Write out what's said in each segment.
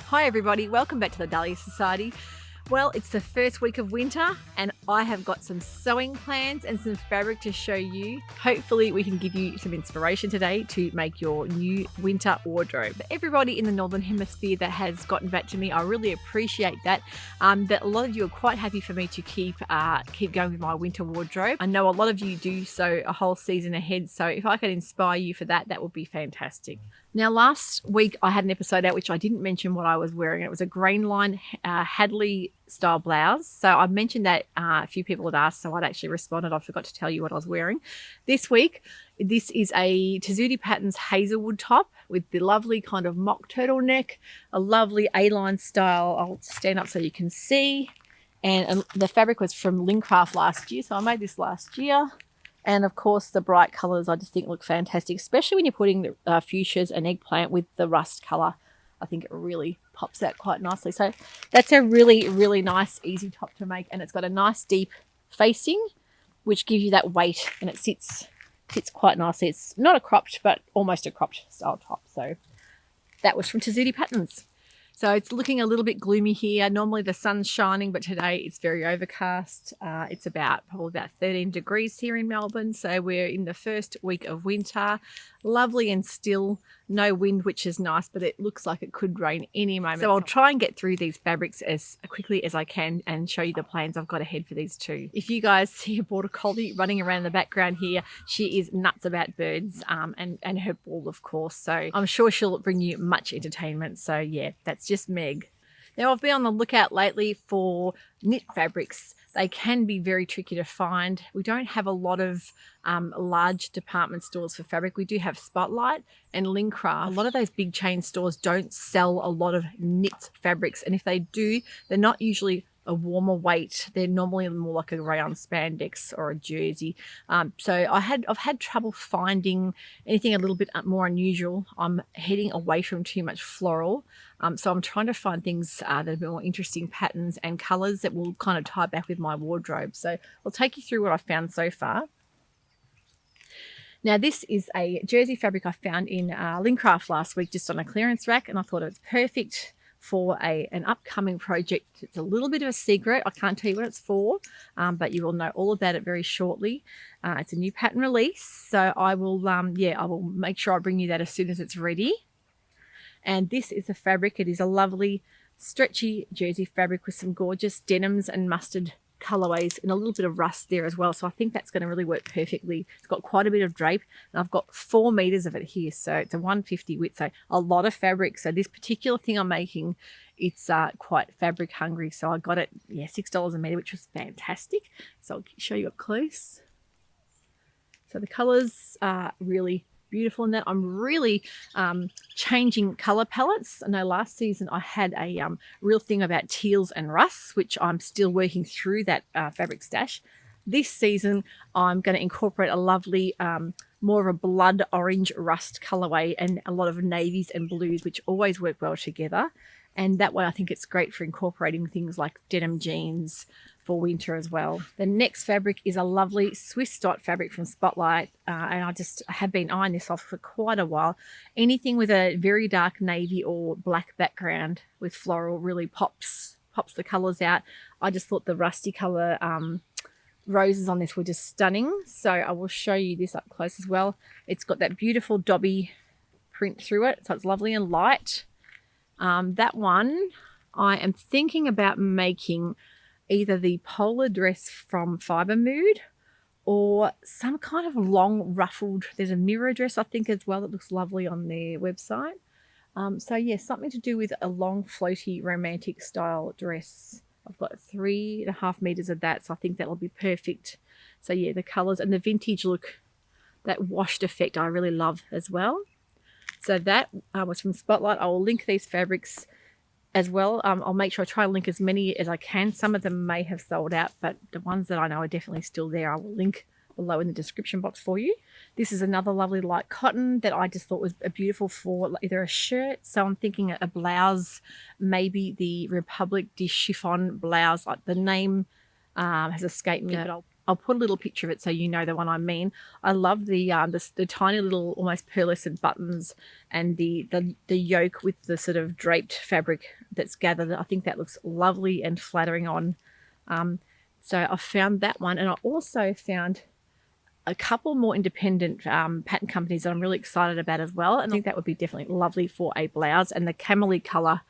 Hi everybody, welcome back to the Dahlia Society. Well, it's the first week of winter and I have got some sewing plans and some fabric to show you. Hopefully we can give you some inspiration today to make your new winter wardrobe. Everybody in the Northern Hemisphere that has gotten back to me, I really appreciate that. That a lot of you are quite happy for me to keep going with my winter wardrobe. I know a lot of you do so a whole season ahead, so if I can inspire you for that, that would be fantastic. Now, last week I had an episode out which I didn't mention what I was wearing. It was a green line Hadley style blouse. So I mentioned that a few people had asked, so I'd actually responded. I forgot to tell you what I was wearing. This week, this is a Sewciety Patterns Hazelwood top with the lovely kind of mock turtleneck, a lovely A-line style. I'll stand up so you can see. And the fabric was from Lincraft last year, so I made this last year. And of course, the bright colours I just think look fantastic, especially when you're putting the fuchsias and eggplant with the rust colour. I think it really pops out quite nicely. So that's a really, really nice, easy top to make. And it's got a nice deep facing, which gives you that weight, and it sits quite nicely. It's not a cropped, but almost a cropped style top. So that was from Sewciety Patterns. So it's looking a little bit gloomy here. Normally the sun's shining, but today it's very overcast. It's probably about 13 degrees here in Melbourne. So we're in the first week of winter. Lovely and still, no wind, which is nice, but it looks like it could rain any moment. So I'll try and get through these fabrics as quickly as I can and show you the plans I've got ahead for these two. If you guys see a border collie running around in the background here, she is nuts about birds and her ball, of course. So I'm sure she'll bring you much entertainment. So yeah, that's just Meg. Now, I've been on the lookout lately for knit fabrics. They can be very tricky to find. We don't have a lot of large department stores for fabric. We do have Spotlight and Lincraft. A lot of those big chain stores don't sell a lot of knit fabrics, and if they do, they're not usually a warmer weight. They're normally more like a rayon spandex or a jersey. So I've had trouble finding anything a little bit more unusual. I'm heading away from too much floral. So I'm trying to find things that are a bit more interesting patterns and colours that will kind of tie back with my wardrobe. So I'll take you through what I've found so far. Now, this is a jersey fabric I found in Lincraft last week, just on a clearance rack, and I thought it was perfect for an upcoming project. It's a little bit of a secret. I can't tell you what it's for, but you will know all about it very shortly. It's a new pattern release, so I will make sure I bring you that as soon as it's ready. And this is the fabric. It is a lovely stretchy jersey fabric with some gorgeous denims and mustard colorways and a little bit of rust there as well. So I think that's going to really work perfectly. It's got quite a bit of drape, and I've got 4 meters of it here. So it's a 150 width, so a lot of fabric. So this particular thing I'm making, it's quite fabric hungry. So I got it, $6 a meter, which was fantastic. So I'll show you up close. So the colors are really beautiful in that. I'm really changing color palettes. I know last season I had a real thing about teals and rusts, which I'm still working through that fabric stash. This season I'm going to incorporate a lovely more of a blood orange rust colorway and a lot of navies and blues, which always work well together. And that way I think it's great for incorporating things like denim jeans for winter as well. The next fabric is a lovely Swiss dot fabric from Spotlight, and I have been eyeing this off for quite a while. Anything with a very dark navy or black background with floral really pops the colours out. I just thought the rusty colour roses on this were just stunning, so I will show you this up close as well. It's got that beautiful dobby print through it, so it's lovely and light. That one I am thinking about making either the polar dress from Fibre Mood or some kind of long ruffled, there's a mirror dress I think as well that looks lovely on their website. So yeah, something to do with a long floaty romantic style dress. I've got 3.5 meters of that, so I think that'll be perfect. So yeah, the colors and the vintage look, that washed effect I really love as well. So that was from Spotlight. I will link these fabrics as well. I'll make sure I try and link as many as I can. Some of them may have sold out, but the ones that I know are definitely still there, I will link below in the description box for you. This is another lovely light cotton that I just thought was beautiful for either a shirt. So I'm thinking a blouse, maybe the Republic de Chiffon blouse. Like the name has escaped me, but I'll put a little picture of it so you know the one I mean. I love the tiny little almost pearlescent buttons and the yoke with the sort of draped fabric that's gathered. I think that looks lovely and flattering on. So I found that one, and I also found a couple more independent pattern companies that I'm really excited about as well. And I think that would be definitely lovely for a blouse. And the camely colour,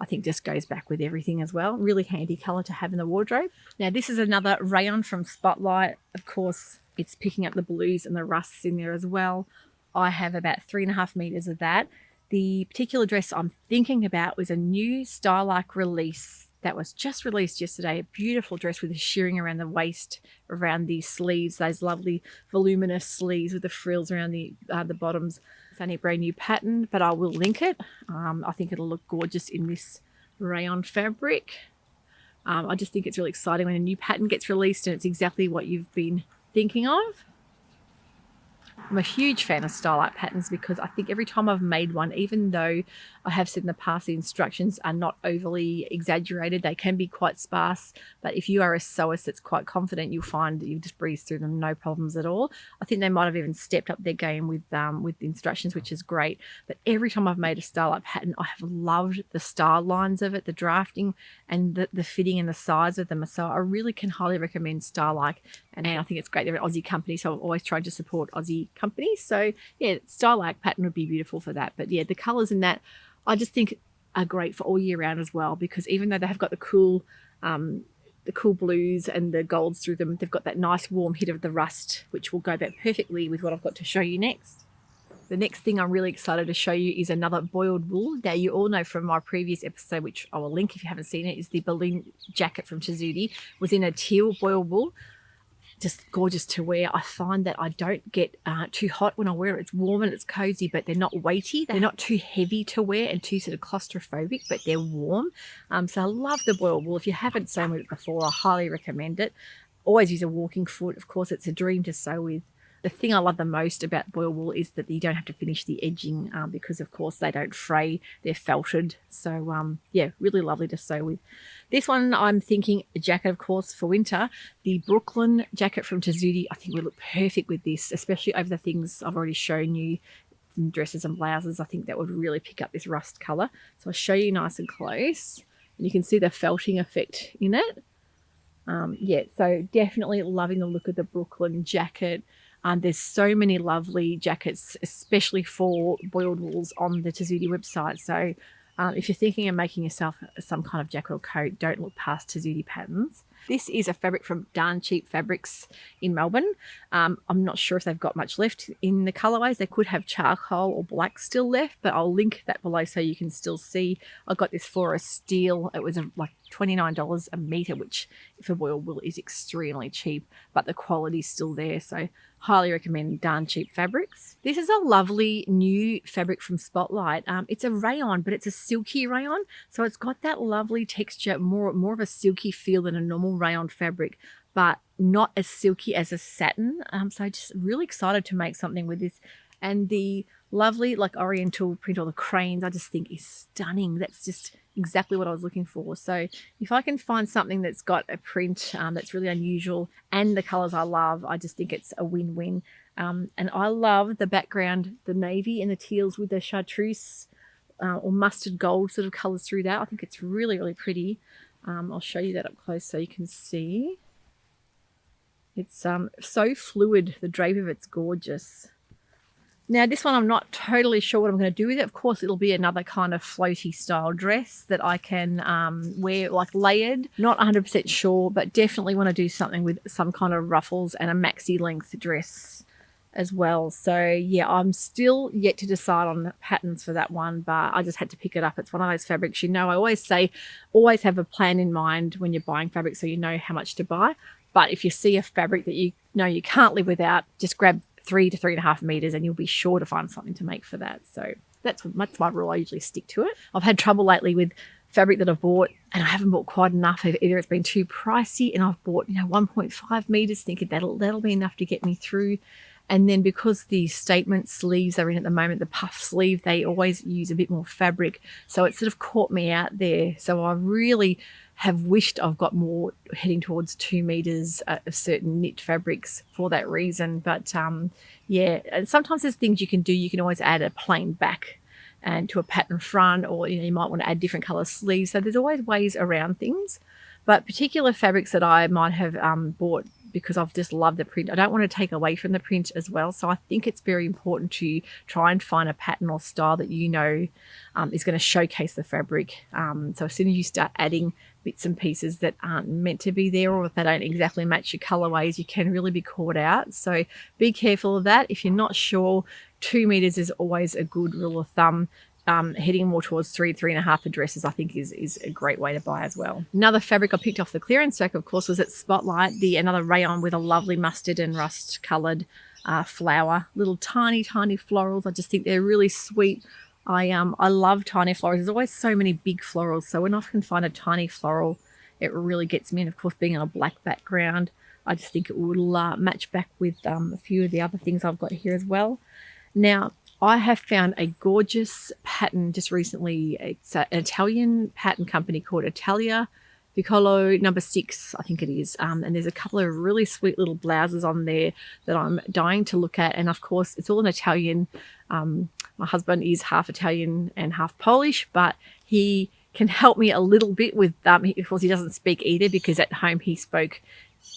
I think, just goes back with everything as well. Really handy colour to have in the wardrobe. Now, this is another rayon from Spotlight. Of course, it's picking up the blues and the rusts in there as well. I have about 3.5 meters of that. The particular dress I'm thinking about was a new Style-like release that was just released yesterday. A beautiful dress with the shirring around the waist, around the sleeves, those lovely voluminous sleeves with the frills around the bottoms. It's only a brand new pattern, but I will link it. I think it'll look gorgeous in this rayon fabric. I just think it's really exciting when a new pattern gets released and it's exactly what you've been thinking of. I'm a huge fan of Style-like patterns because I think every time I've made one, even though I have said in the past the instructions are not overly exaggerated, they can be quite sparse, but if you are a sewist that's quite confident, you'll find that you just breeze through them, no problems at all. I think they might have even stepped up their game with the instructions, which is great. But every time I've made a Style-like pattern, I have loved the style lines of it, the drafting and the fitting and the size of them. So I really can highly recommend Style-like, and I think it's great. They're an Aussie company, so I've always tried to support Aussie companies. So yeah, Style-like pattern would be beautiful for that. But yeah, the colours in that I just think are great for all year round as well, because even though they have got the cool blues and the golds through them, they've got that nice warm hit of the rust, which will go back perfectly with what I've got to show you next. The next thing I'm really excited to show you is another boiled wool. Now, you all know from my previous episode, which I will link if you haven't seen it, is the balloon jacket from Sewciety. Was in a teal boiled wool. Just gorgeous to wear. I find that I don't get too hot when I wear it. It's warm and it's cozy, but they're not weighty. They're not too heavy to wear and too sort of claustrophobic, but they're warm. So I love the boiled wool. If you haven't sewn with it before, I highly recommend it. Always use a walking foot. Of course, it's a dream to sew with. The thing I love the most about boiled wool is that you don't have to finish the edging because, of course, they don't fray. They're felted. So, yeah, really lovely to sew with. This one, I'm thinking a jacket, of course, for winter. The Brooklyn jacket from Sewciety, I think would look perfect with this, especially over the things I've already shown you, some dresses and blouses. I think that would really pick up this rust colour. So I'll show you nice and close. And you can see the felting effect in it. Yeah, so definitely loving the look of the Brooklyn jacket. There's so many lovely jackets, especially for boiled wools, on the Sewciety website. So if you're thinking of making yourself some kind of jacket or coat, don't look past Sewciety patterns. This is a fabric from Darn Cheap Fabrics in Melbourne. I'm not sure if they've got much left in the colourways. They could have charcoal or black still left, but I'll link that below so you can still see. I got this for a steal. It was like $29 a metre, which for boiled wool is extremely cheap, but the quality's still there. So highly recommend Darn Cheap Fabrics. This is a lovely new fabric from Spotlight. It's a rayon, but it's a silky rayon. So it's got that lovely texture, more of a silky feel than a normal rayon fabric, but not as silky as a satin. So just really excited to make something with this. And the lovely like oriental print, or the cranes, I just think is stunning. That's just exactly what I was looking for. So if I can find something that's got a print that's really unusual and the colors I love, I just think it's a win-win. And I love the background, the navy and the teals with the chartreuse or mustard gold sort of colors through that. I think it's really, really pretty. I'll show you that up close so you can see. It's so fluid. The drape of it's gorgeous. Now, this one, I'm not totally sure what I'm going to do with it. Of course, it'll be another kind of floaty style dress that I can wear like layered. Not 100% sure, but definitely want to do something with some kind of ruffles and a maxi length dress as well. So yeah, I'm still yet to decide on patterns for that one, but I just had to pick it up. It's one of those fabrics, you know, I always say, always have a plan in mind when you're buying fabric so you know how much to buy. But if you see a fabric that you know you can't live without, just grab 3 to 3.5 meters and you'll be sure to find something to make for that. So that's my rule. I usually stick to it. I've had trouble lately with fabric that I've bought and I haven't bought quite enough. Either it's been too pricey and I've bought 1.5 meters thinking that'll be enough to get me through, And then because the statement sleeves are in at the moment, the puff sleeve, they always use a bit more fabric. So it sort of caught me out there. So I really have wished I've got more heading towards 2 meters of certain knit fabrics for that reason. But yeah, and sometimes there's things you can do. You can always add a plain back and to a pattern front, or you might want to add different color sleeves. So there's always ways around things. But particular fabrics that I might have bought because I've just loved the print, I don't want to take away from the print as well. So I think it's very important to try and find a pattern or style that is going to showcase the fabric. So as soon as you start adding bits and pieces that aren't meant to be there, or if they don't exactly match your colorways, you can really be caught out. So be careful of that. If you're not sure, 2 meters is always a good rule of thumb. Heading more towards 3.5 for dresses, I think is a great way to buy as well. Another fabric I picked off the clearance rack, of course, was at Spotlight, another rayon with a lovely mustard and rust coloured flower, little tiny florals. I just think they're really sweet. I love tiny florals. There's always so many big florals, so when I can find a tiny floral, it really gets me. And of course, being on a black background, I just think it will match back with a few of the other things I've got here as well. Now, I have found a gorgeous pattern just recently. It's an Italian pattern company called Dahlia Piccolo number 6, I think it is. And there's a couple of really sweet little blouses on there that I'm dying to look at. And of course, it's all in Italian. My husband is half Italian and half Polish, but he can help me a little bit with, of course, he doesn't speak either, because at home he spoke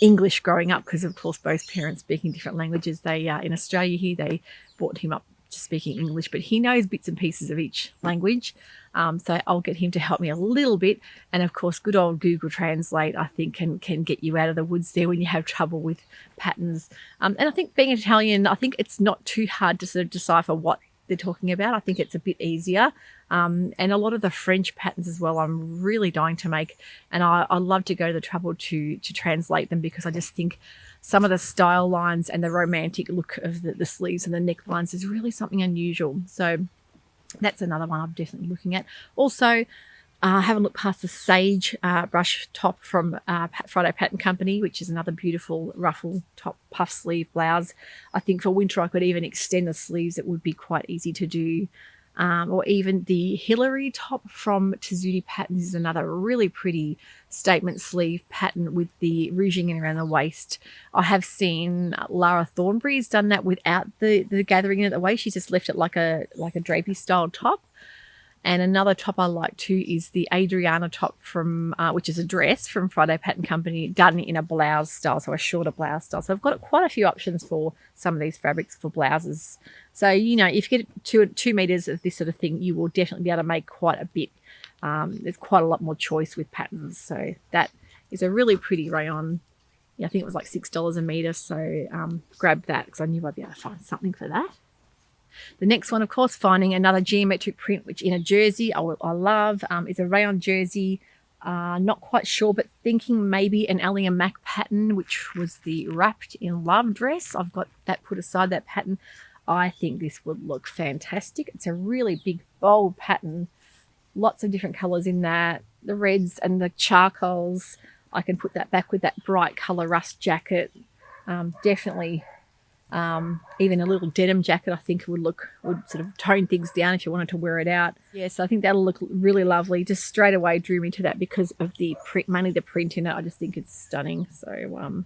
English growing up, because of course both parents speaking different languages. They in Australia here, they brought him up just speaking English, but he knows bits and pieces of each language. So I'll get him to help me a little bit. And of course, good old Google Translate, I think, can get you out of the woods there when you have trouble with patterns. And I think being Italian, I think it's not too hard to sort of decipher what they're talking about. I think it's a bit easier. And a lot of the French patterns as well, I'm really dying to make. And I love to go to the trouble to translate them, because I just think some of the style lines and the romantic look of the sleeves and the necklines is really something unusual. So that's another one I'm definitely looking at. Also, haven't looked past the Sage brush top from Friday Pattern Company, which is another beautiful ruffle top puff sleeve blouse. I think for winter I could even extend the sleeves. It would be quite easy to do. Or even the Hillary top from Sewciety Patterns is another really pretty statement sleeve pattern with the ruching in around the waist. I have seen Lara Thornberry's done that without the gathering in at the waist. She's just left it like a drapey style top. And another top I like too is the Adriana top from, which is a dress from Friday Pattern Company, done in a blouse style, so a shorter blouse style. So I've got quite a few options for some of these fabrics for blouses. So, if you get 2 meters of this sort of thing, you will definitely be able to make quite a bit. There's quite a lot more choice with patterns. So that is a really pretty rayon. Yeah, I think it was like $6 a meter. So grab that, because I knew I'd be able to find something for that. The next one, of course, finding another geometric print, which in a jersey I love. Is a rayon jersey. Not quite sure, but thinking maybe an Ellie and Mac pattern, which was the Wrapped in Love dress. I've got that put aside, that pattern. I think this would look fantastic. It's a really big, bold pattern. Lots of different colours in that. The reds and the charcoals. I can put that back with that bright colour rust jacket. Definitely. Even a little denim jacket, I think would sort of tone things down if you wanted to wear it out. Yes, I think that'll look really lovely. Just straight away drew me to that because of the print, mainly the print in it. I just think it's stunning. So,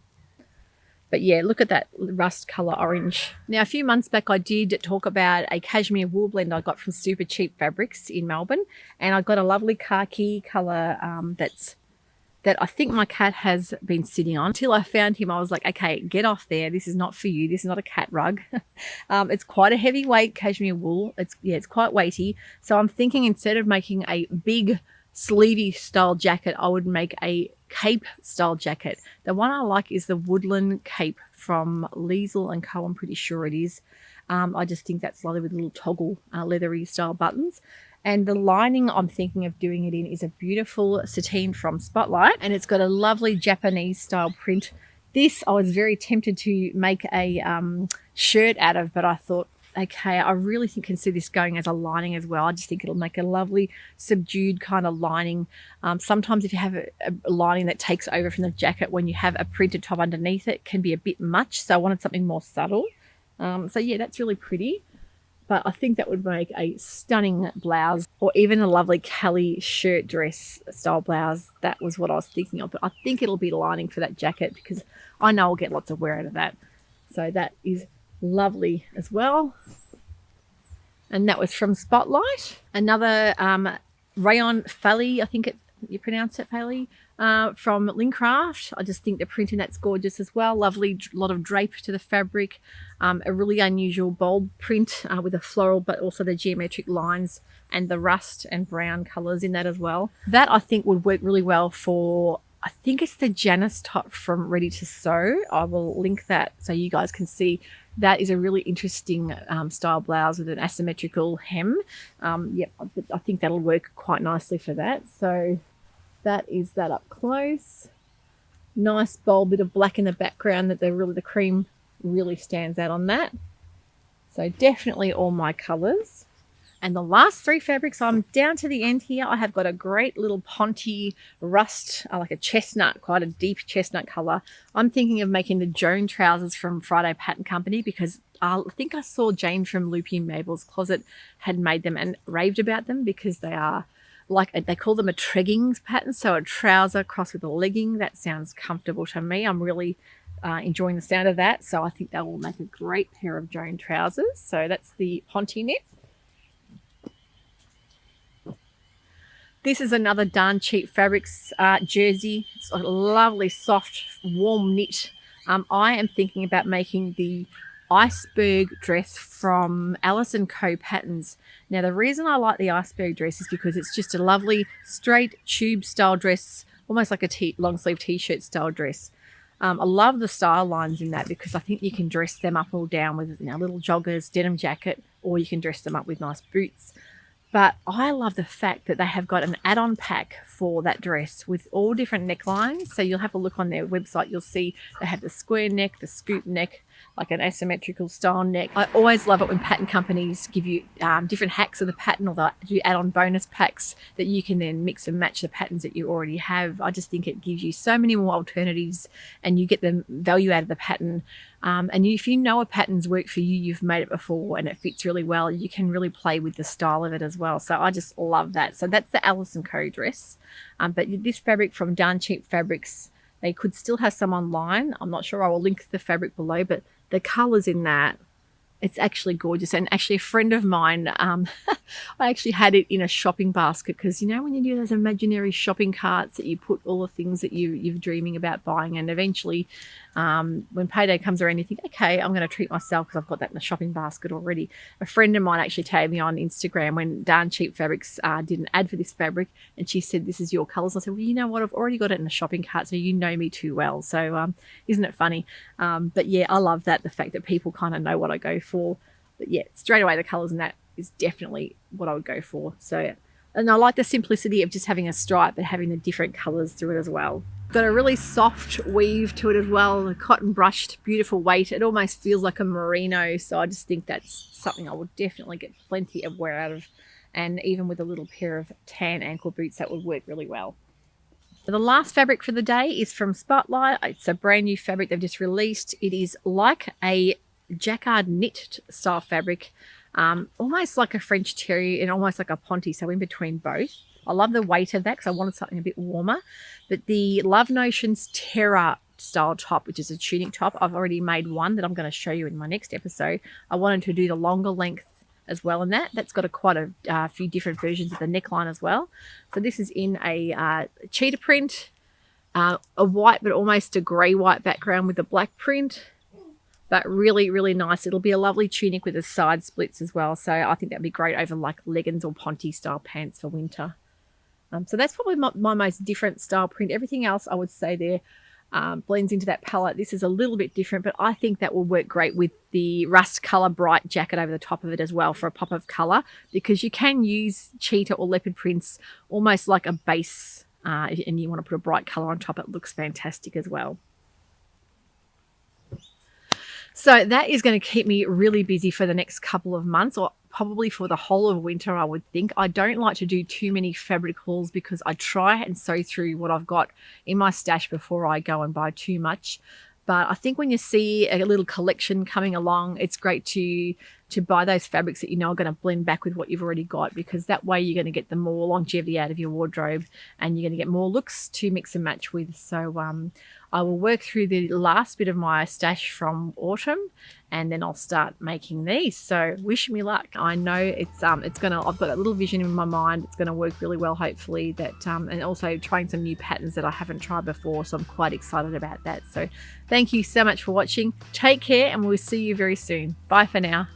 but yeah, look at that rust colour orange. Now, a few months back, I did talk about a cashmere wool blend I got from Super Cheap Fabrics in Melbourne, and I got a lovely khaki colour that I think my cat has been sitting on. Until I found him, I was like, okay, get off there. This is not for you. This is not a cat rug. It's quite a heavyweight cashmere wool. It's quite weighty. So I'm thinking instead of making a big sleevey style jacket, I would make a cape style jacket. The one I like is the Woodland Cape from Liesl & Co. I'm pretty sure it is. I just think that's lovely with little toggle leathery style buttons. And the lining I'm thinking of doing it in is a beautiful sateen from Spotlight, and it's got a lovely Japanese style print. This I was very tempted to make a shirt out of, but I thought, okay, I really can see this going as a lining as well. I just think it'll make a lovely subdued kind of lining. Sometimes if you have a lining that takes over from the jacket when you have a printed top underneath it, can be a bit much. So I wanted something more subtle. So yeah, that's really pretty. But I think that would make a stunning blouse, or even a lovely Kelly shirt dress style blouse. That was what I was thinking of. But I think it'll be lining for that jacket, because I know I'll get lots of wear out of that. So that is lovely as well. And that was from Spotlight. Another rayon Fally, I think you pronounce it, Fally, from Lincraft. I just think the print in that's gorgeous as well. Lovely, lot of drape to the fabric. A really unusual bold print with a floral, but also the geometric lines and the rust and brown colours in that as well. That I think would work really well for, I think it's the Janice top from Ready to Sew. I will link that so you guys can see. That is a really interesting style blouse with an asymmetrical hem. Yep, I think that'll work quite nicely for that. So that is that up close. Nice bold bit of black in the background, that the cream really stands out on that. So definitely all my colours. And the last three fabrics, I'm down to the end here. I have got a great little Ponte rust, like a chestnut, quite a deep chestnut colour. I'm thinking of making the Joan trousers from Friday Pattern Company, because I think I saw Jane from Loopy Mabel's Closet had made them and raved about them, because they are they call them a treggings pattern. So a trouser crossed with a legging. That sounds comfortable to me. I'm really enjoying the sound of that. So I think that will make a great pair of Joan trousers. So that's the Ponte knit. This is another Darn Cheap Fabrics jersey. It's a lovely, soft, warm knit. I am thinking about making the iceberg dress from Alice & Co patterns. Now, the reason I like the iceberg dress is because it's just a lovely, straight tube style dress, almost like a long sleeve t-shirt style dress. I love the style lines in that, because I think you can dress them up or down with little joggers, denim jacket, or you can dress them up with nice boots. But I love the fact that they have got an add-on pack for that dress with all different necklines. So you'll have a look on their website. You'll see they have the square neck, the scoop neck, like an asymmetrical style neck. I always love it when pattern companies give you different hacks of the pattern, or they'll do add-on bonus packs that you can then mix and match the patterns that you already have. I just think it gives you so many more alternatives, and you get the value out of the pattern. And if you know a pattern's work for you, you've made it before and it fits really well, you can really play with the style of it as well. So I just love that. So that's the Alice & Co dress. But this fabric from Darn Cheap Fabrics, they could still have some online. I'm not sure. I will link the fabric below, but the colours in that, it's actually gorgeous. And actually a friend of mine, I actually had it in a shopping basket, because when you do those imaginary shopping carts that you put all the things that you're dreaming about buying, and eventually when payday comes around, you think, okay, I'm going to treat myself because I've got that in the shopping basket already. A friend of mine actually tagged me on Instagram when Darn Cheap Fabrics did an ad for this fabric, and she said, this is your colours. I said, well, you know what, I've already got it in the shopping cart, so you know me too well. So isn't it funny? But yeah, I love that, the fact that people kind of know what I go for. But yeah, straight away the colours in that is definitely what I would go for. So, and I like the simplicity of just having a stripe but having the different colours through it as well. Got a really soft weave to it as well, a cotton brushed, beautiful weight. It almost feels like a merino, so I just think that's something I would definitely get plenty of wear out of. And even with a little pair of tan ankle boots, that would work really well. The last fabric for the day is from Spotlight. It's a brand new fabric they've just released. It is like a jacquard knit style fabric, almost like a French terry and almost like a Ponte, so in between both. I love the weight of that because I wanted something a bit warmer. But the Love Notions Terra style top, which is a tunic top, I've already made one that I'm going to show you in my next episode. I wanted to do the longer length as well in that. That's got quite a few different versions of the neckline as well. So this is in a cheetah print, a white but almost a grey white background with a black print. But really, really nice. It'll be a lovely tunic with the side splits as well. So I think that'd be great over like leggings or Ponte style pants for winter. So that's probably my most different style print. Everything else I would say there blends into that palette. This is a little bit different, but I think that will work great with the rust colour bright jacket over the top of it as well for a pop of colour, because you can use cheetah or leopard prints almost like a base, and you want to put a bright colour on top. It looks fantastic as well. So that is going to keep me really busy for the next couple of months, or probably for the whole of winter, I would think. I don't like to do too many fabric hauls because I try and sew through what I've got in my stash before I go and buy too much. But I think when you see a little collection coming along, it's great to buy those fabrics that you know are going to blend back with what you've already got, because that way you're going to get the more longevity out of your wardrobe and you're going to get more looks to mix and match with. So I will work through the last bit of my stash from autumn and then I'll start making these. So wish me luck. I know it's gonna, I've got a little vision in my mind. It's gonna work really well, hopefully. That and also trying some new patterns that I haven't tried before, so I'm quite excited about that. So thank you so much for watching. Take care and we'll see you very soon. Bye for now.